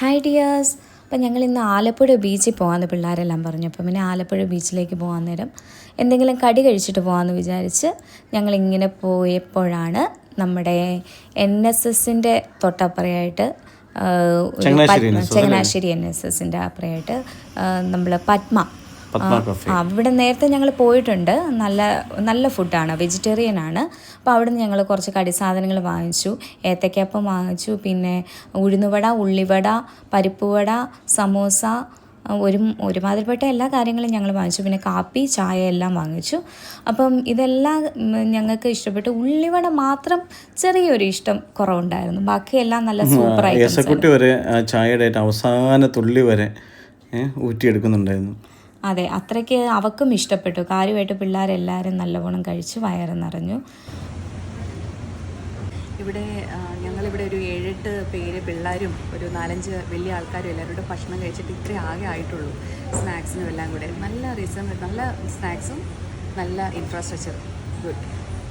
Hi dears. അപ്പം ഞങ്ങൾ ഇന്ന് ആലപ്പുഴ ബീച്ചിൽ പോകാമെന്ന് പിള്ളേരെല്ലാം പറഞ്ഞു. അപ്പം പിന്നെ ആലപ്പുഴ ബീച്ചിലേക്ക് പോകാൻ നേരം എന്തെങ്കിലും കടി കഴിച്ചിട്ട് പോകാമെന്ന് വിചാരിച്ച് ഞങ്ങളിങ്ങനെ പോയപ്പോഴാണ് നമ്മുടെ NSSൻ്റെ തൊട്ടപ്പുറയായിട്ട് ചങ്ങനാശ്ശേരി NSSൻ്റെ അപ്പുറയായിട്ട് നമ്മൾ പത്മ അവിടെ നേരത്തെ ഞങ്ങൾ പോയിട്ടുണ്ട്. നല്ല ഫുഡാണ്, വെജിറ്റേറിയൻ ആണ്. അപ്പോൾ അവിടെ നിന്ന് ഞങ്ങൾ കുറച്ച് കടി സാധനങ്ങൾ വാങ്ങിച്ചു. ഏത്തയ്ക്കപ്പം വാങ്ങിച്ചു, പിന്നെ ഉഴുന്നുവട, ഉള്ളിവട, പരിപ്പുവട, സമോസ, ഒരുമാതിരിപ്പെട്ട എല്ലാ കാര്യങ്ങളും ഞങ്ങൾ വാങ്ങിച്ചു. പിന്നെ കാപ്പി, ചായ എല്ലാം വാങ്ങിച്ചു. അപ്പം ഇതെല്ലാം ഞങ്ങൾക്ക് ഇഷ്ടപ്പെട്ടു. ഉള്ളിവട മാത്രം ചെറിയൊരു ഇഷ്ടം കുറവുണ്ടായിരുന്നു. ബാക്കിയെല്ലാം നല്ല സൂപ്പർ ഐറ്റംസ് വരെ ചായയുടെ അവസാന തുള്ളി വരെ ഊറ്റിയെടുക്കുന്നുണ്ടായിരുന്നു. അതെ, അത്രയ്ക്ക് അവക്കും ഇഷ്ടപ്പെട്ടു. കാര്യമായിട്ട് പിള്ളേരെല്ലാവരും നല്ലവണ്ണം കഴിച്ച് വയറ് നിറഞ്ഞു. ഞങ്ങളിവിടെ ഒരു 7-8 പേര്, പിള്ളേരും ഒരു 4-5 വലിയ ആൾക്കാരും എല്ലാവരും ഭക്ഷണം കഴിച്ചിട്ട് ഇത്രേ ആകെ ആയിട്ടുള്ളൂ. സ്നാക്സിനും എല്ലാം കൂടെ നല്ല റീസൺ, നല്ല സ്നാക്സും നല്ല ഇൻഫ്രാസ്ട്രക്ചർ, ഗുഡ്.